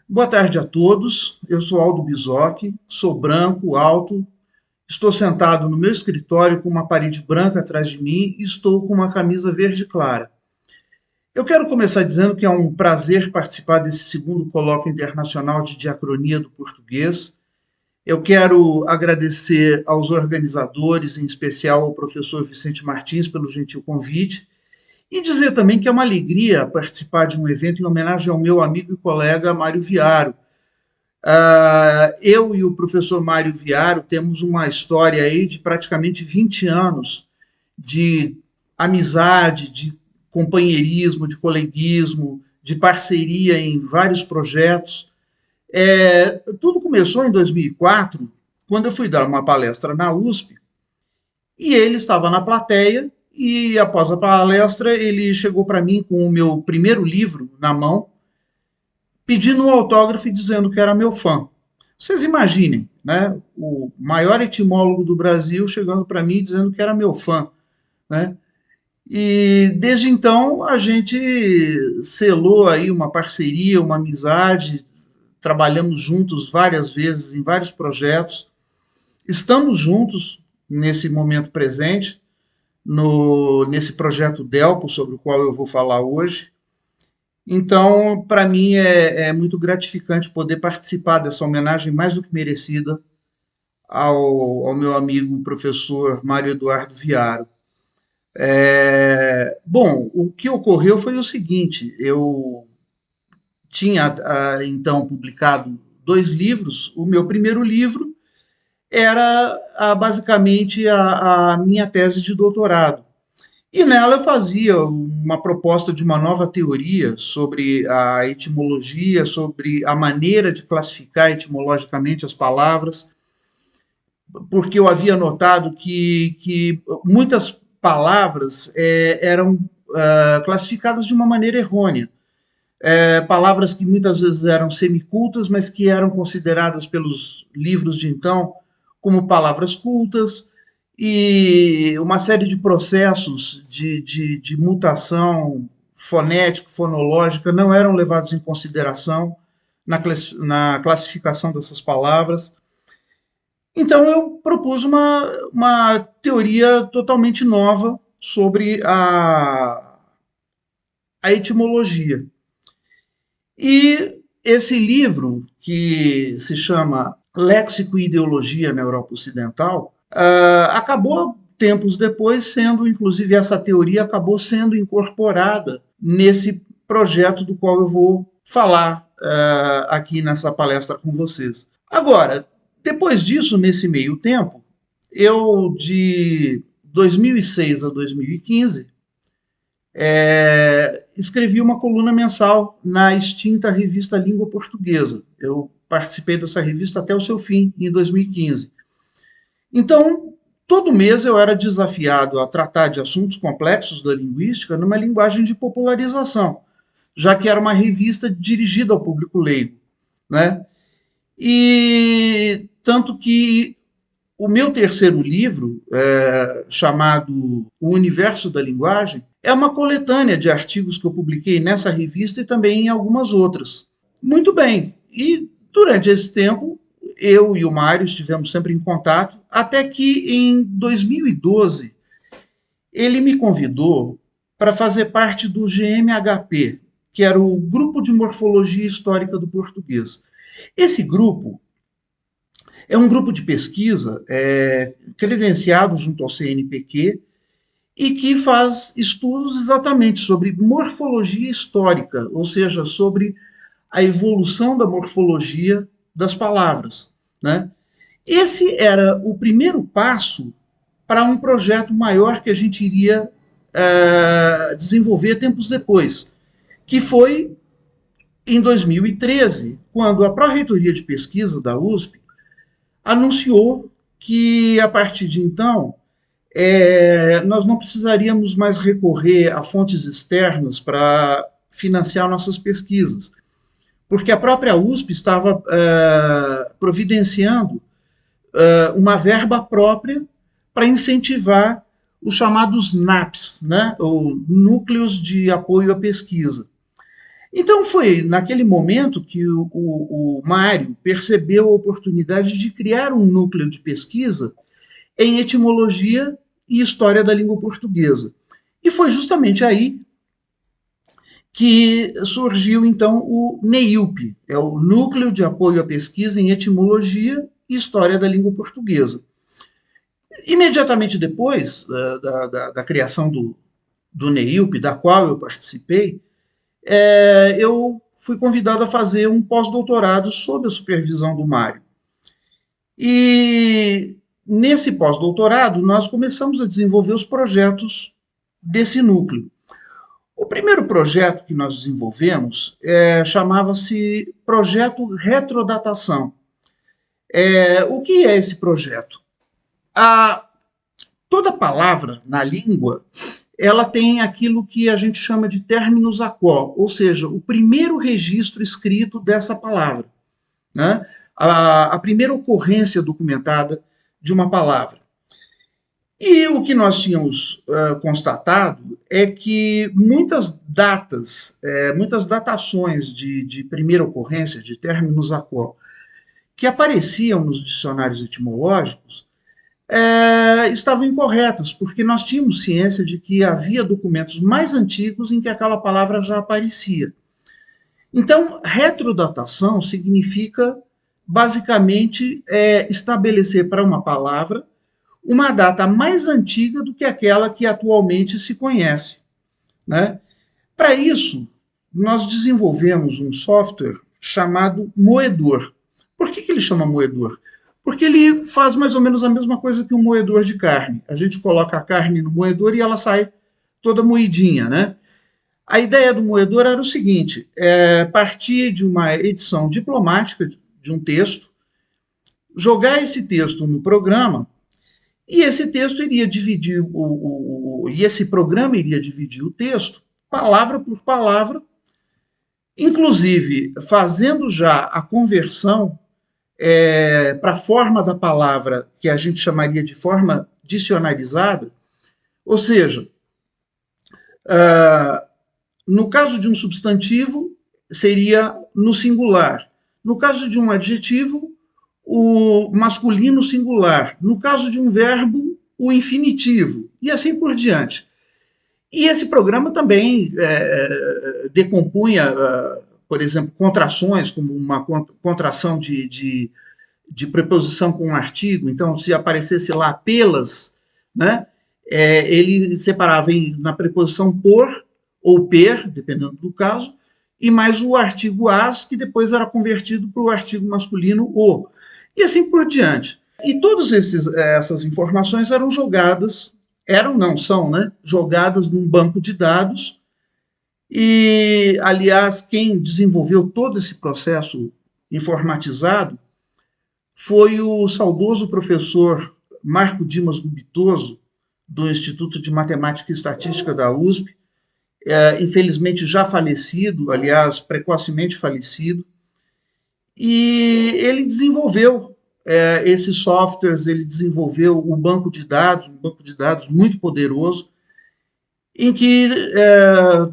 Boa tarde a todos. Eu sou Aldo Bisoc, sou branco, alto, estou sentado no meu escritório com uma parede branca atrás de mim e estou com uma camisa verde clara. Eu quero começar dizendo que é um prazer participar desse segundo colóquio internacional de diacronia do português. Eu quero agradecer aos organizadores, em especial ao professor Vicente Martins, pelo gentil convite, e dizer também que é uma alegria participar de um evento em homenagem ao meu amigo e colega Mário Viaro. Eu e o professor Mário Viaro temos uma história aí de praticamente 20 anos de amizade, de companheirismo, de coleguismo, de parceria em vários projetos. Tudo começou em 2004, quando eu fui dar uma palestra na USP, e ele estava na plateia, e após a palestra ele chegou para mim com o meu primeiro livro na mão, pedindo um autógrafo e dizendo que era meu fã. Vocês imaginem, né? O maior etimólogo do Brasil chegando para mim dizendo que era meu fã, né? E desde então a gente selou aí uma parceria, uma amizade, trabalhamos juntos várias vezes em vários projetos, estamos juntos nesse momento presente, nesse projeto Delpo, sobre o qual eu vou falar hoje. Então, para mim é muito gratificante poder participar dessa homenagem mais do que merecida ao meu amigo professor Mário Eduardo Viaro. Bom, o que ocorreu foi o seguinte: eu tinha então publicado dois livros. O meu primeiro livro era basicamente a minha tese de doutorado. E nela eu fazia uma proposta de uma nova teoria sobre a etimologia, sobre a maneira de classificar etimologicamente as palavras, porque eu havia notado que muitas palavras eram classificadas de uma maneira errônea. Palavras que muitas vezes eram semicultas, mas que eram consideradas pelos livros de então como palavras cultas, e uma série de processos de mutação fonética, fonológica, não eram levados em consideração na classificação dessas palavras. Então eu propus uma teoria totalmente nova sobre a etimologia. E esse livro, que se chama Léxico e Ideologia na Europa Ocidental, acabou, tempos depois, sendo, inclusive essa teoria acabou sendo incorporada nesse projeto do qual eu vou falar aqui nessa palestra com vocês. Agora, depois disso, nesse meio tempo, eu, de 2006 a 2015, escrevi uma coluna mensal na extinta revista Língua Portuguesa. Eu participei dessa revista até o seu fim, em 2015. Então, todo mês eu era desafiado a tratar de assuntos complexos da linguística numa linguagem de popularização, já que era uma revista dirigida ao público leigo, né? E tanto que o meu terceiro livro, chamado O Universo da Linguagem, é uma coletânea de artigos que eu publiquei nessa revista e também em algumas outras. Muito bem, e durante esse tempo, eu e o Mário estivemos sempre em contato, até que em 2012 ele me convidou para fazer parte do GMHP, que era o Grupo de Morfologia Histórica do Português. Esse grupo é um grupo de pesquisa credenciado junto ao CNPq e que faz estudos exatamente sobre morfologia histórica, ou seja, sobre a evolução da morfologia das palavras, né? Esse era o primeiro passo para um projeto maior que a gente iria desenvolver tempos depois, que foi em 2013, quando a Pró-Reitoria de Pesquisa da USP anunciou que, a partir de então, nós não precisaríamos mais recorrer a fontes externas para financiar nossas pesquisas, porque a própria USP estava providenciando uma verba própria para incentivar os chamados NAPs, né, ou Núcleos de Apoio à Pesquisa. Então foi naquele momento que o Mário percebeu a oportunidade de criar um núcleo de pesquisa em etimologia e história da língua portuguesa. E foi justamente aí que surgiu então o NEIUP, é o Núcleo de Apoio à Pesquisa em Etimologia e História da Língua Portuguesa. Imediatamente depois da criação do NEIUP, da qual eu participei, eu fui convidado a fazer um pós-doutorado sob a supervisão do Mário. E nesse pós-doutorado, nós começamos a desenvolver os projetos desse núcleo. O primeiro projeto que nós desenvolvemos chamava-se Projeto Retrodatação. O que é esse projeto? Toda palavra na língua ela tem aquilo que a gente chama de terminus a quo, ou seja, o primeiro registro escrito dessa palavra, né? A primeira ocorrência documentada de uma palavra. E o que nós tínhamos constatado é que muitas datas, muitas datações de primeira ocorrência, de terminus a quo, que apareciam nos dicionários etimológicos, estavam incorretas, porque nós tínhamos ciência de que havia documentos mais antigos em que aquela palavra já aparecia. Então, retrodatação significa, basicamente, estabelecer para uma palavra uma data mais antiga do que aquela que atualmente se conhece, né? Para isso, nós desenvolvemos um software chamado Moedor. Por que ele chama Moedor? Porque ele faz mais ou menos a mesma coisa que um moedor de carne. A gente coloca a carne no moedor e ela sai toda moidinha, né? A ideia do moedor era o seguinte, partir de uma edição diplomática de um texto, jogar esse texto no programa, e esse texto iria dividir, e esse programa iria dividir o texto, palavra por palavra, inclusive fazendo já a conversão para a forma da palavra, que a gente chamaria de forma dicionarizada, ou seja, no caso de um substantivo, seria no singular. No caso de um adjetivo, o masculino singular. No caso de um verbo, o infinitivo. E assim por diante. E esse programa também decompunha, por exemplo, contrações, como uma contração de preposição com um artigo. Então, se aparecesse lá pelas, né, ele separava na preposição por ou per, dependendo do caso, e mais o artigo as, que depois era convertido para o artigo masculino o. E assim por diante. E todas essas informações eram jogadas, são, né, jogadas num banco de dados. E, aliás, quem desenvolveu todo esse processo informatizado foi o saudoso professor Marco Dimas Gubitoso, do Instituto de Matemática e Estatística da USP, infelizmente já falecido, aliás, precocemente falecido, e ele desenvolveu esses softwares, ele desenvolveu o banco de dados, um banco de dados muito poderoso, em que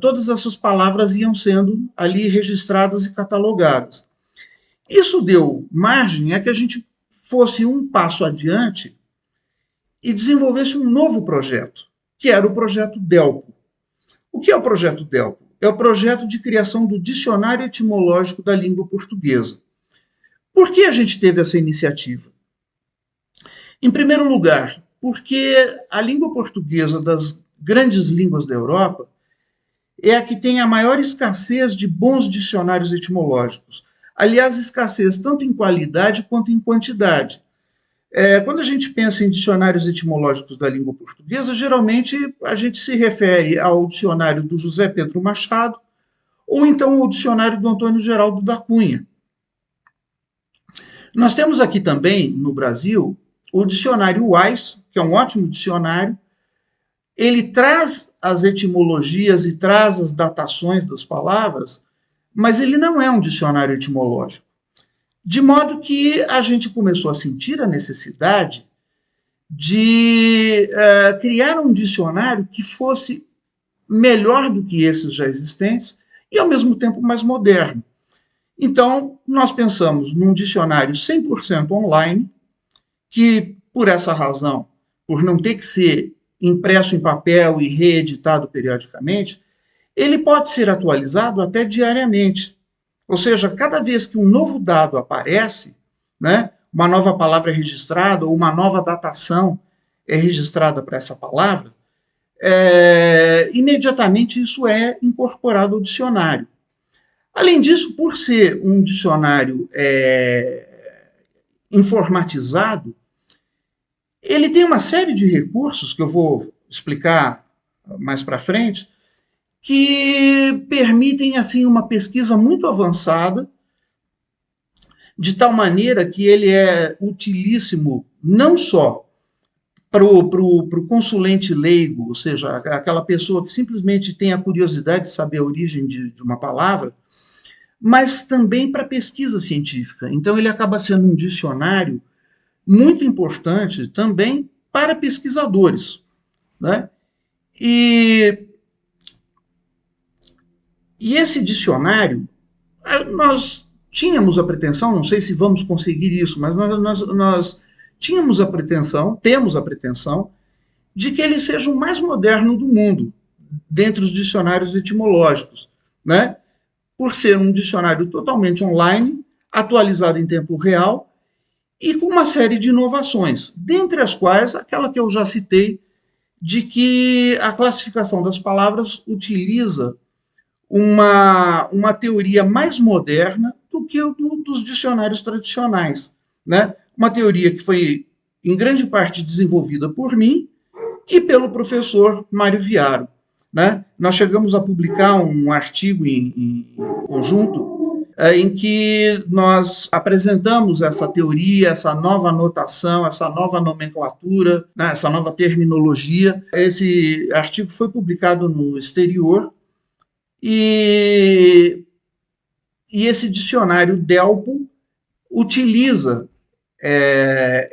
todas essas palavras iam sendo ali registradas e catalogadas. Isso deu margem a que a gente fosse um passo adiante e desenvolvesse um novo projeto, que era o projeto Delpo. O que é o projeto Delpo? É o projeto de criação do Dicionário Etimológico da Língua Portuguesa. Por que a gente teve essa iniciativa? Em primeiro lugar, porque a língua portuguesa das grandes línguas da Europa é a que tem a maior escassez de bons dicionários etimológicos. Aliás, escassez tanto em qualidade quanto em quantidade. Quando a gente pensa em dicionários etimológicos da língua portuguesa, geralmente a gente se refere ao dicionário do José Pedro Machado ou então ao dicionário do Antônio Geraldo da Cunha. Nós temos aqui também, no Brasil, o dicionário Wise, que é um ótimo dicionário. Ele traz as etimologias e traz as datações das palavras, mas ele não é um dicionário etimológico. De modo que a gente começou a sentir a necessidade de criar um dicionário que fosse melhor do que esses já existentes e, ao mesmo tempo, mais moderno. Então, nós pensamos num dicionário 100% online, que, por essa razão, por não ter que ser impresso em papel e reeditado periodicamente, ele pode ser atualizado até diariamente. Ou seja, cada vez que um novo dado aparece, né, uma nova palavra é registrada ou uma nova datação é registrada para essa palavra, imediatamente isso é incorporado ao dicionário. Além disso, por ser um dicionário informatizado, ele tem uma série de recursos que eu vou explicar mais para frente, que permitem assim uma pesquisa muito avançada, de tal maneira que ele é utilíssimo não só para o consulente leigo, ou seja, aquela pessoa que simplesmente tem a curiosidade de saber a origem de uma palavra, mas também para pesquisa científica. Então ele acaba sendo um dicionário muito importante também para pesquisadores, né? E esse dicionário, nós tínhamos a pretensão, não sei se vamos conseguir isso, mas nós tínhamos a pretensão, temos a pretensão, de que ele seja o mais moderno do mundo, dentre os dicionários etimológicos, né? Por ser um dicionário totalmente online, atualizado em tempo real, e com uma série de inovações, dentre as quais aquela que eu já citei, de que a classificação das palavras utiliza uma teoria mais moderna do que dos dicionários tradicionais, né? Uma teoria que foi, em grande parte, desenvolvida por mim e pelo professor Mário Viaro, né? Nós chegamos a publicar um artigo em conjunto em que nós apresentamos essa teoria, essa nova notação, essa nova nomenclatura, né, essa nova terminologia. Esse artigo foi publicado no exterior e esse dicionário Delpo utiliza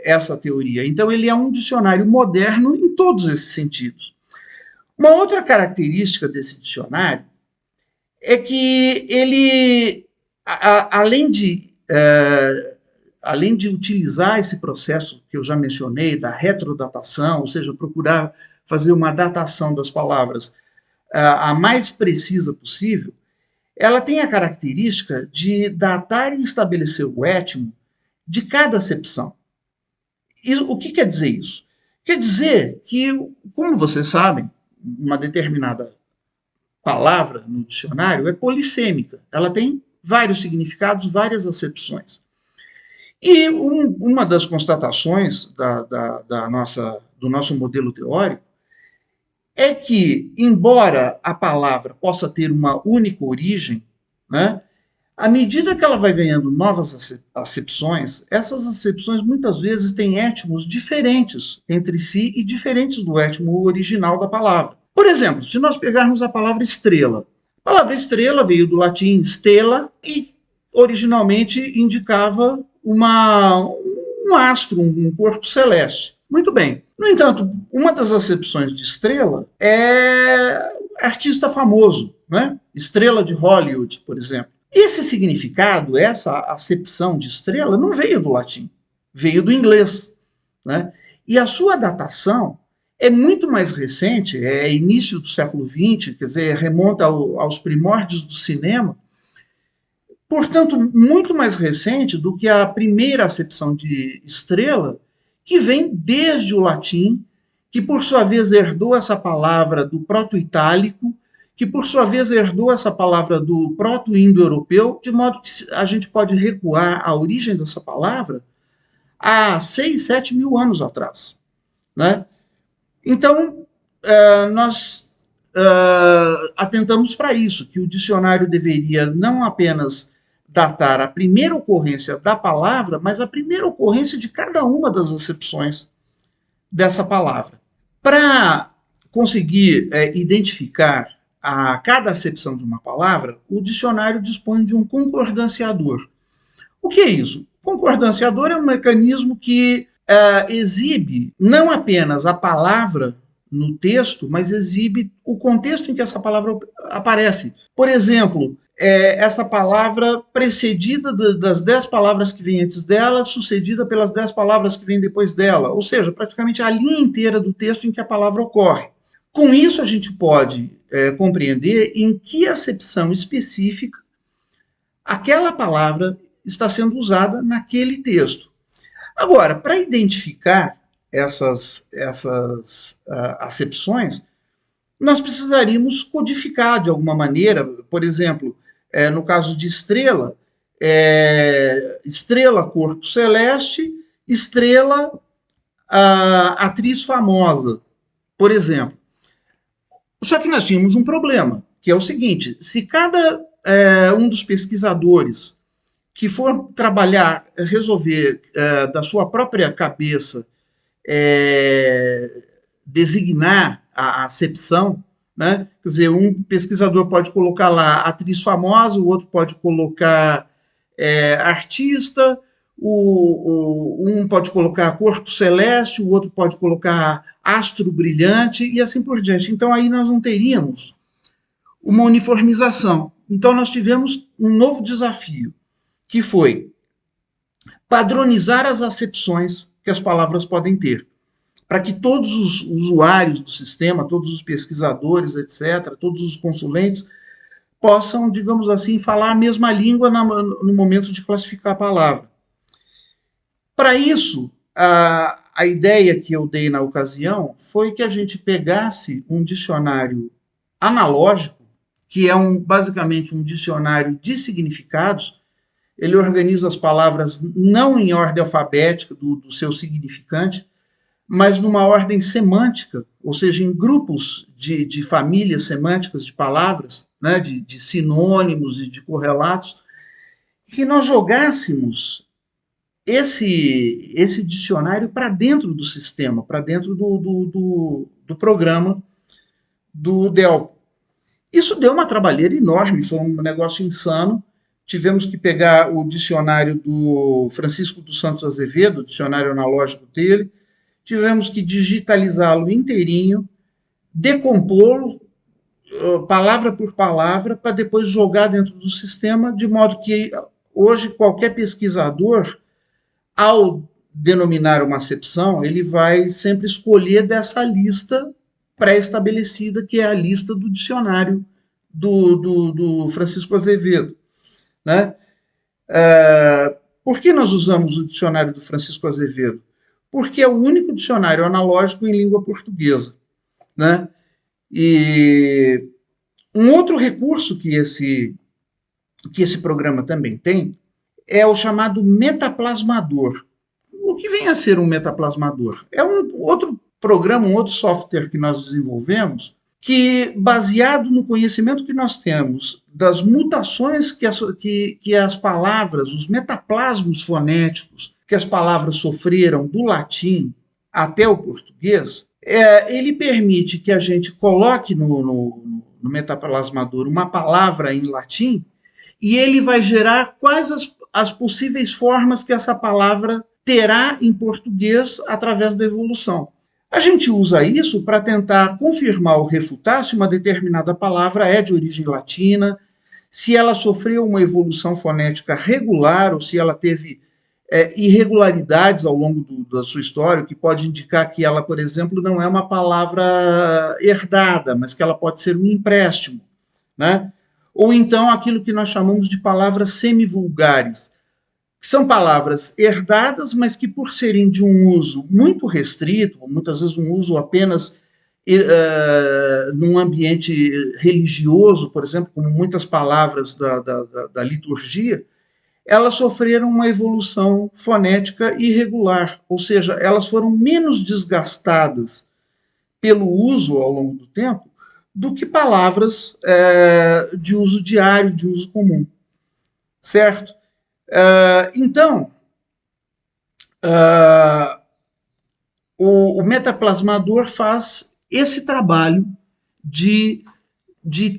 essa teoria. Então, ele é um dicionário moderno em todos esses sentidos. Uma outra característica desse dicionário é que ele, além de utilizar esse processo que eu já mencionei, da retrodatação, ou seja, procurar fazer uma datação das palavras a mais precisa possível, ela tem a característica de datar e estabelecer o étimo de cada acepção. E o que quer dizer isso? Quer dizer que, como vocês sabem, uma determinada palavra no dicionário é polissêmica. Ela tem vários significados, várias acepções. E uma das constatações do nosso modelo teórico é que, embora a palavra possa ter uma única origem, né, à medida que ela vai ganhando novas acepções, essas acepções muitas vezes têm étimos diferentes entre si e diferentes do étimo original da palavra. Por exemplo, se nós pegarmos a palavra estrela. A palavra estrela veio do latim stella e originalmente indicava um astro, um corpo celeste. Muito bem. No entanto, uma das acepções de estrela é artista famoso, né? Estrela de Hollywood, por exemplo. Esse significado, essa acepção de estrela, não veio do latim, veio do inglês, né? E a sua datação é muito mais recente, é início do século XX, quer dizer, remonta aos primórdios do cinema, portanto, muito mais recente do que a primeira acepção de estrela, que vem desde o latim, que por sua vez herdou essa palavra do proto-itálico, que por sua vez herdou essa palavra do proto-indo-europeu, de modo que a gente pode recuar a origem dessa palavra há 6, 7 mil anos atrás, né? Então, nós atentamos para isso, que o dicionário deveria não apenas datar a primeira ocorrência da palavra, mas a primeira ocorrência de cada uma das acepções dessa palavra. Para conseguir identificar a cada acepção de uma palavra, o dicionário dispõe de um concordanciador. O que é isso? O concordanciador é um mecanismo que exibe não apenas a palavra no texto, mas exibe o contexto em que essa palavra aparece. Por exemplo, essa palavra precedida das 10 palavras que vêm antes dela, sucedida pelas 10 palavras que vêm depois dela, ou seja, praticamente a linha inteira do texto em que a palavra ocorre. Com isso, a gente pode compreender em que acepção específica aquela palavra está sendo usada naquele texto. Agora, para identificar essas acepções, nós precisaríamos codificar de alguma maneira, por exemplo, no caso de estrela, estrela, corpo celeste, estrela, atriz famosa, por exemplo. Só que nós tínhamos um problema, que é o seguinte: se cada um dos pesquisadores que for trabalhar, resolver da sua própria cabeça designar a acepção, né? Quer dizer, um pesquisador pode colocar lá atriz famosa, o outro pode colocar artista, um pode colocar corpo celeste, o outro pode colocar astro brilhante e assim por diante. Então aí nós não teríamos uma uniformização. Então nós tivemos um novo desafio, que foi padronizar as acepções que as palavras podem ter, para que todos os usuários do sistema, todos os pesquisadores, etc., todos os consulentes, possam, digamos assim, falar a mesma língua no momento de classificar a palavra. Para isso, a ideia que eu dei na ocasião foi que a gente pegasse um dicionário analógico, que é basicamente um dicionário de significados. Ele organiza as palavras não em ordem alfabética do seu significante, mas numa ordem semântica, ou seja, em grupos de famílias semânticas de palavras, né, de sinônimos e de correlatos, que nós jogássemos esse dicionário para dentro do sistema, para dentro do programa do Delpo. Isso deu uma trabalheira enorme, foi um negócio insano. Tivemos que pegar o dicionário do Francisco dos Santos Azevedo, o dicionário analógico dele, tivemos que digitalizá-lo inteirinho, decompô-lo, palavra por palavra, para depois jogar dentro do sistema, de modo que hoje qualquer pesquisador, ao denominar uma acepção, ele vai sempre escolher dessa lista pré-estabelecida, que é a lista do dicionário do Francisco Azevedo. Né? Por que nós usamos o dicionário do Francisco Azevedo? Porque é o único dicionário analógico em língua portuguesa. Né? E um outro recurso que esse programa também tem é o chamado metaplasmador. O que vem a ser um metaplasmador? É um outro programa, um outro software que nós desenvolvemos, que, baseado no conhecimento que nós temos das mutações que as palavras, os metaplasmos fonéticos que as palavras sofreram do latim até o português, ele permite que a gente coloque no metaplasmador uma palavra em latim e ele vai gerar quais as possíveis formas que essa palavra terá em português através da evolução. A gente usa isso para tentar confirmar ou refutar se uma determinada palavra é de origem latina, se ela sofreu uma evolução fonética regular ou se ela teve irregularidades ao longo da sua história, o que pode indicar que ela, por exemplo, não é uma palavra herdada, mas que ela pode ser um empréstimo, né? Ou então aquilo que nós chamamos de palavras semivulgares, que são palavras herdadas, mas que por serem de um uso muito restrito, muitas vezes um uso apenas num ambiente religioso, por exemplo, como muitas palavras da liturgia, elas sofreram uma evolução fonética irregular, ou seja, elas foram menos desgastadas pelo uso ao longo do tempo do que palavras de uso diário, de uso comum, certo? Então, o metaplasmador faz esse trabalho de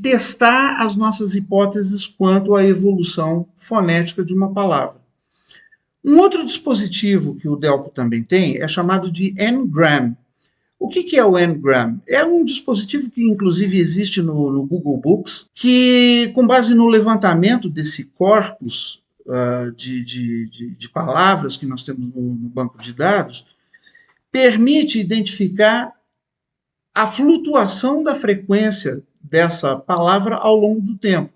testar as nossas hipóteses quanto à evolução fonética de uma palavra. Um outro dispositivo que o Delpo também tem é chamado de N-gram. O que é o Ngram? É um dispositivo que, inclusive, existe no Google Books, que, com base no levantamento desse corpus de palavras que nós temos no banco de dados, permite identificar a flutuação da frequência dessa palavra ao longo do tempo.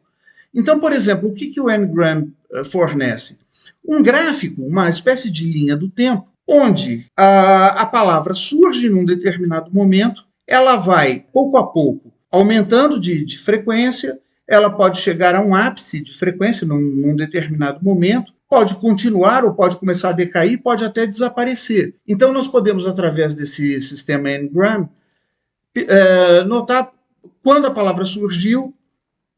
Então, por exemplo, o que o Ngram fornece? Um gráfico, uma espécie de linha do tempo, onde a palavra surge num determinado momento, ela vai, pouco a pouco, aumentando de frequência, ela pode chegar a um ápice de frequência num determinado momento, pode continuar ou pode começar a decair, pode até desaparecer. Então, nós podemos, através desse sistema Ngram, notar quando a palavra surgiu,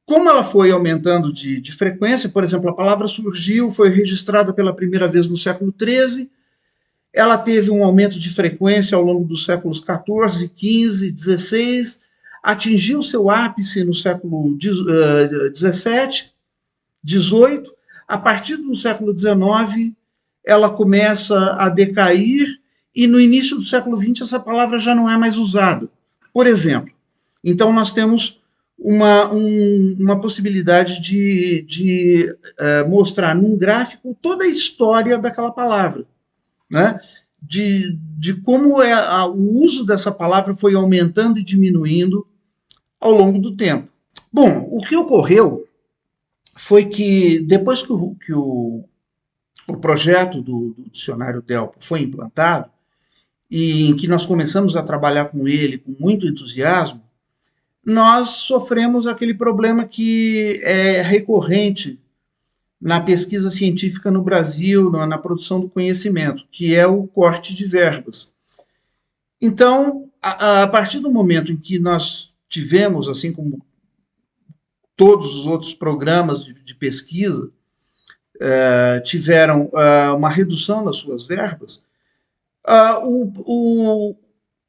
como ela foi aumentando de frequência. Por exemplo, a palavra surgiu, foi registrada pela primeira vez no século XIII, ela teve um aumento de frequência ao longo dos séculos XIV, XV, XVI, atingiu seu ápice no século XVII, XVIII. A partir do século XIX, ela começa a decair e no início do século XX essa palavra já não é mais usada. Por exemplo, então nós temos uma possibilidade de mostrar num gráfico toda a história daquela palavra, né? De como o uso dessa palavra foi aumentando e diminuindo ao longo do tempo. Bom, o que ocorreu foi que depois que o projeto do dicionário Delpo foi implantado, e em que nós começamos a trabalhar com ele com muito entusiasmo, nós sofremos aquele problema que é recorrente na pesquisa científica no Brasil, na produção do conhecimento, que é o corte de verbas. Então, a partir do momento em que nós tivemos, assim como todos os outros programas de pesquisa, tiveram uma redução nas suas verbas,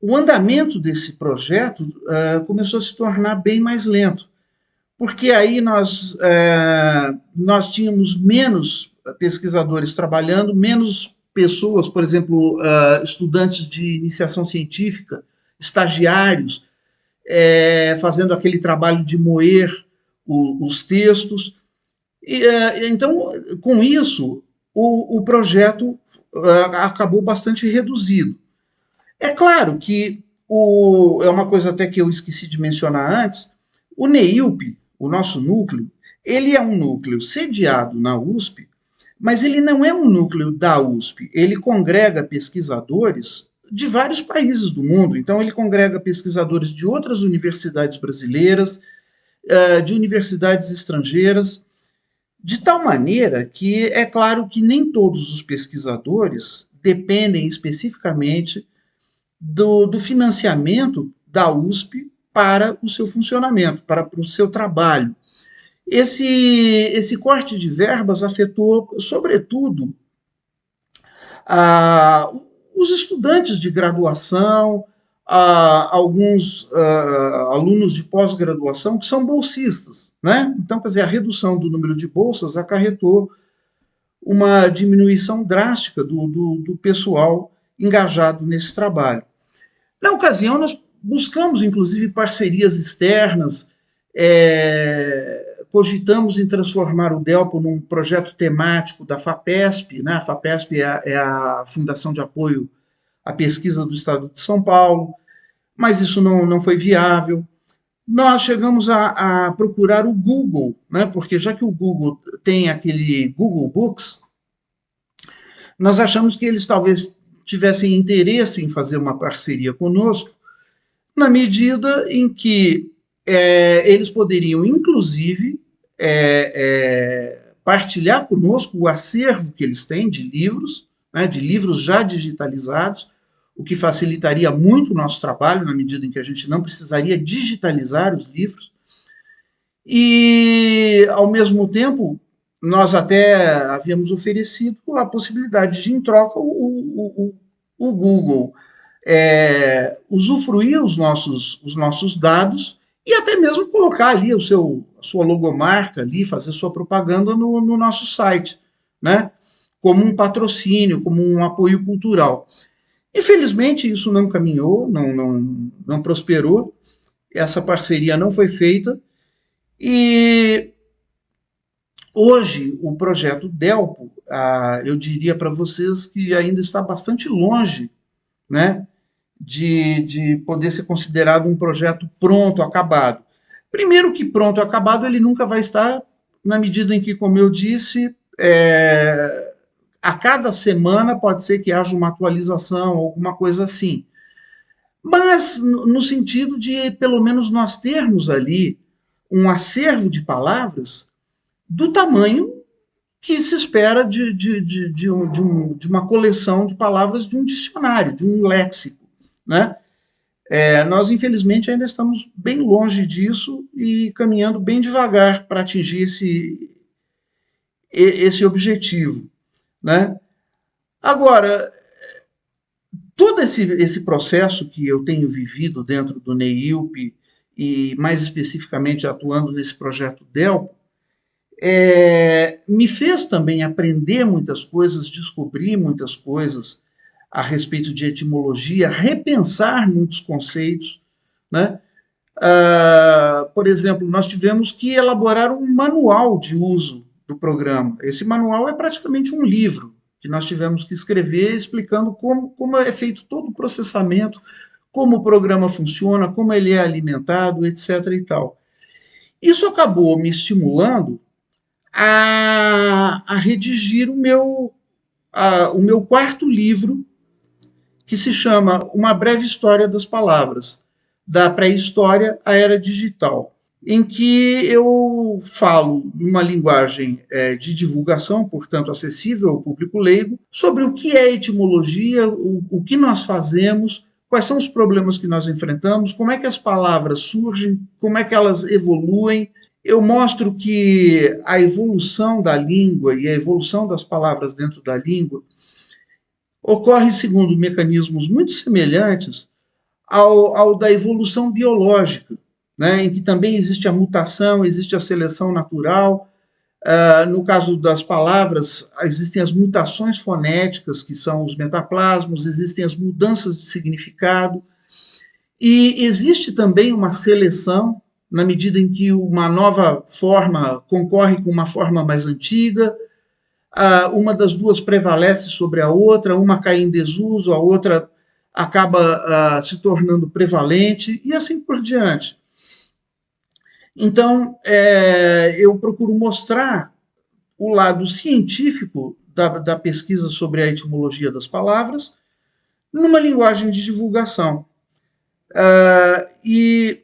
o andamento desse projeto começou a se tornar bem mais lento, porque aí nós tínhamos menos pesquisadores trabalhando, menos pessoas, por exemplo, estudantes de iniciação científica, estagiários, fazendo aquele trabalho de moer os textos. Então, com isso, o projeto acabou bastante reduzido. É claro que é uma coisa até que eu esqueci de mencionar antes, o NEIUP, o nosso núcleo, ele é um núcleo sediado na USP, mas ele não é um núcleo da USP, ele congrega pesquisadores de vários países do mundo. Então ele congrega pesquisadores de outras universidades brasileiras, de universidades estrangeiras, de tal maneira que é claro que nem todos os pesquisadores dependem especificamente do financiamento da USP para o seu funcionamento, para o seu trabalho. Esse corte de verbas afetou, sobretudo, os estudantes de graduação, alguns alunos de pós-graduação que são bolsistas, né? Então, quer dizer, a redução do número de bolsas acarretou uma diminuição drástica do pessoal engajado nesse trabalho. Na ocasião, nós buscamos, inclusive, parcerias externas, cogitamos em transformar o Delpo num projeto temático da FAPESP, né? A FAPESP é a Fundação de Apoio à Pesquisa do Estado de São Paulo, mas isso não foi viável. Nós chegamos a procurar o Google, né? Porque já que o Google tem aquele Google Books, nós achamos que eles talvez tivessem interesse em fazer uma parceria conosco, na medida em que eles poderiam, inclusive, partilhar conosco o acervo que eles têm de livros, né, de livros já digitalizados, o que facilitaria muito o nosso trabalho, na medida em que a gente não precisaria digitalizar os livros. E, ao mesmo tempo, nós até havíamos oferecido a possibilidade de, em troca, o Google usufruir os nossos dados e até mesmo colocar ali a sua logomarca, ali, fazer sua propaganda no nosso site, né? Como um patrocínio, como um apoio cultural. Infelizmente, isso não caminhou, não prosperou, essa parceria não foi feita, e hoje o projeto Delpo, eu diria para vocês que ainda está bastante longe, né, de poder ser considerado um projeto pronto, acabado. Primeiro que pronto, acabado, ele nunca vai estar, na medida em que, como eu disse, a cada semana pode ser que haja uma atualização, alguma coisa assim. Mas no sentido de, pelo menos, nós termos ali um acervo de palavras do tamanho que se espera de uma coleção de palavras de um dicionário, de um léxico, né? Nós, infelizmente, ainda estamos bem longe disso e caminhando bem devagar para atingir esse objetivo, né? Agora, todo esse processo que eu tenho vivido dentro do NEILP e mais especificamente atuando nesse projeto Delpo, me fez também aprender muitas coisas, descobrir muitas coisas a respeito de etimologia, repensar muitos conceitos, né? Por exemplo, nós tivemos que elaborar um manual de uso do programa. Esse manual é praticamente um livro que nós tivemos que escrever explicando como é feito todo o processamento, como o programa funciona, como ele é alimentado, etc. e tal. Isso acabou me estimulando a redigir o meu quarto livro, que se chama Uma Breve História das Palavras, da pré-história à era digital, em que eu falo numa linguagem de divulgação, portanto acessível ao público leigo, sobre o que é etimologia, o que nós fazemos, quais são os problemas que nós enfrentamos, como é que as palavras surgem, como é que elas evoluem. Eu mostro que a evolução da língua e a evolução das palavras dentro da língua ocorre segundo mecanismos muito semelhantes ao da evolução biológica, né, em que também existe a mutação, existe a seleção natural. No caso das palavras, existem as mutações fonéticas, que são os metaplasmos, existem as mudanças de significado, e existe também uma seleção, na medida em que uma nova forma concorre com uma forma mais antiga, uma das duas prevalece sobre a outra, uma cai em desuso, a outra acaba se tornando prevalente, e assim por diante. Então, eu procuro mostrar o lado científico da pesquisa sobre a etimologia das palavras numa linguagem de divulgação. E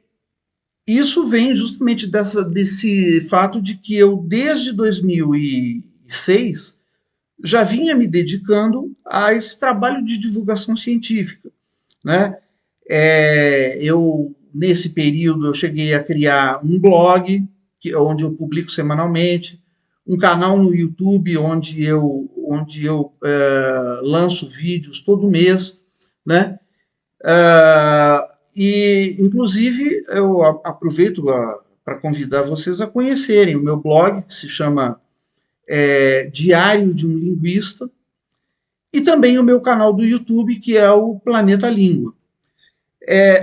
isso vem justamente desse fato de que eu, desde 2006, já vinha me dedicando a esse trabalho de divulgação científica, né? Nesse período, eu cheguei a criar um blog, onde eu publico semanalmente, um canal no YouTube, onde eu lanço vídeos todo mês, né? E, inclusive, eu aproveito para convidar vocês a conhecerem o meu blog, que se chama Diário de um Linguista, e também o meu canal do YouTube, que é o Planeta Língua.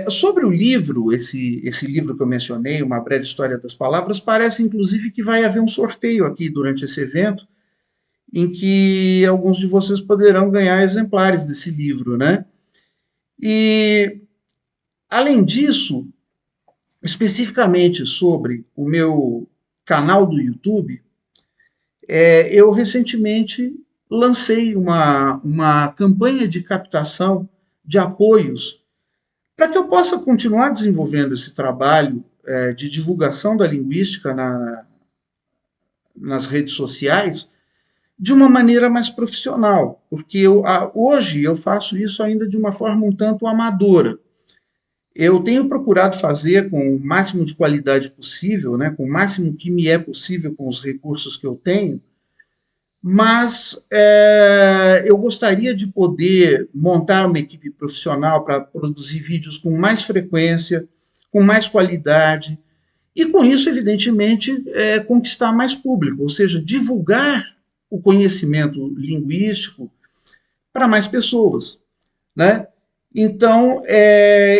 Sobre o livro, esse livro que eu mencionei, Uma Breve História das Palavras, parece inclusive que vai haver um sorteio aqui durante esse evento, em que alguns de vocês poderão ganhar exemplares desse livro, né? E, além disso, especificamente sobre o meu canal do YouTube, eu recentemente lancei uma campanha de captação de apoios para que eu possa continuar desenvolvendo esse trabalho de divulgação da linguística nas redes sociais de uma maneira mais profissional, porque hoje eu faço isso ainda de uma forma um tanto amadora. Eu tenho procurado fazer com o máximo de qualidade possível, né, com o máximo que me é possível com os recursos que eu tenho, mas eu gostaria de poder montar uma equipe profissional para produzir vídeos com mais frequência, com mais qualidade, e com isso, evidentemente, conquistar mais público, ou seja, divulgar o conhecimento linguístico para mais pessoas, né? Então,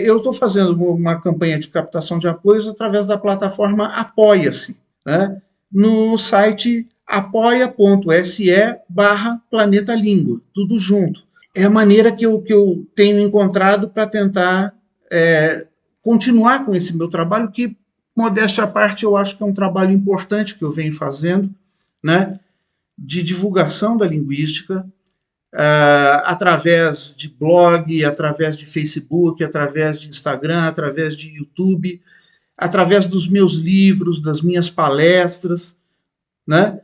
eu estou fazendo uma campanha de captação de apoios através da plataforma Apoia-se, né? No site apoia.se/Planeta Língua, tudo junto. É a maneira que eu tenho encontrado para tentar continuar com esse meu trabalho, que, modéstia à parte, eu acho que é um trabalho importante que eu venho fazendo, né? De divulgação da linguística, através de blog, através de Facebook, através de Instagram, através de YouTube, através dos meus livros, das minhas palestras, né?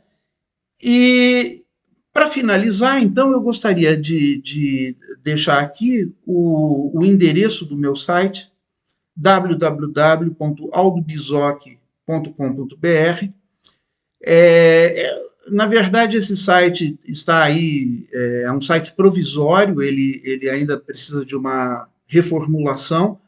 E, para finalizar, então, eu gostaria de deixar aqui o endereço do meu site, www.aldobizoc.com.br. Na verdade, esse site está aí, é um site provisório, ele ainda precisa de uma reformulação,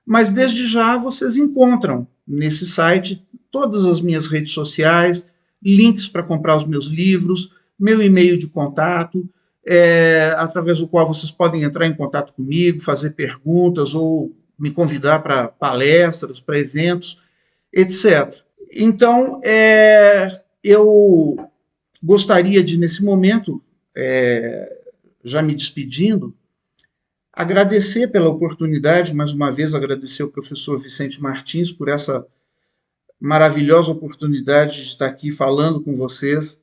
mas desde já vocês encontram nesse site todas as minhas redes sociais, links para comprar os meus livros, meu e-mail de contato, através do qual vocês podem entrar em contato comigo, fazer perguntas ou me convidar para palestras, para eventos, etc. Então, eu gostaria de, nesse momento, já me despedindo, agradecer pela oportunidade, mais uma vez agradecer ao professor Vicente Martins por essa maravilhosa oportunidade de estar aqui falando com vocês,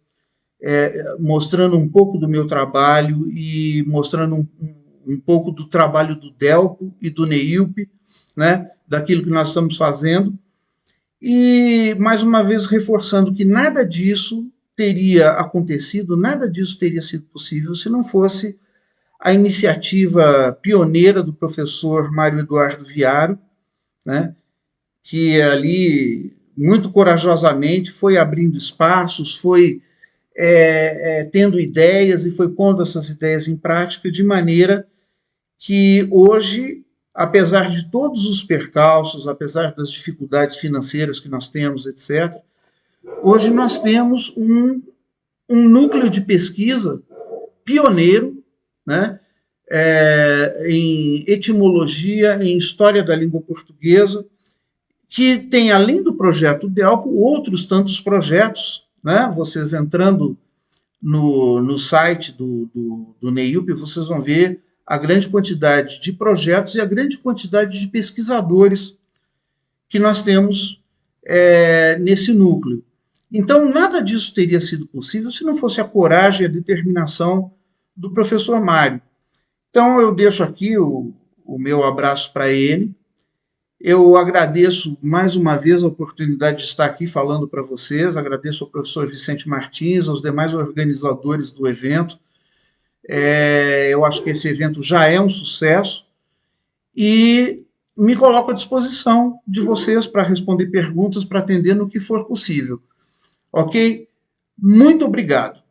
mostrando um pouco do meu trabalho e mostrando um pouco do trabalho do Delco e do NEIUP, né, daquilo que nós estamos fazendo, e, mais uma vez, reforçando que nada disso teria acontecido, nada disso teria sido possível se não fosse a iniciativa pioneira do professor Mário Eduardo Viaro, né, que ali, muito corajosamente, foi abrindo espaços, foi tendo ideias e foi pondo essas ideias em prática de maneira que hoje, apesar de todos os percalços, apesar das dificuldades financeiras que nós temos, etc., hoje nós temos um núcleo de pesquisa pioneiro, né, em etimologia, em história da língua portuguesa, que tem, além do projeto Delco, outros tantos projetos, né? Vocês entrando no site do NEIUP, vocês vão ver a grande quantidade de projetos e a grande quantidade de pesquisadores que nós temos nesse núcleo. Então, nada disso teria sido possível se não fosse a coragem e a determinação do professor Mário. Então, eu deixo aqui o meu abraço para ele. Eu agradeço mais uma vez a oportunidade de estar aqui falando para vocês, agradeço ao professor Vicente Martins, aos demais organizadores do evento. Eu acho que esse evento já é um sucesso e me coloco à disposição de vocês para responder perguntas, para atender no que for possível. Ok? Muito obrigado.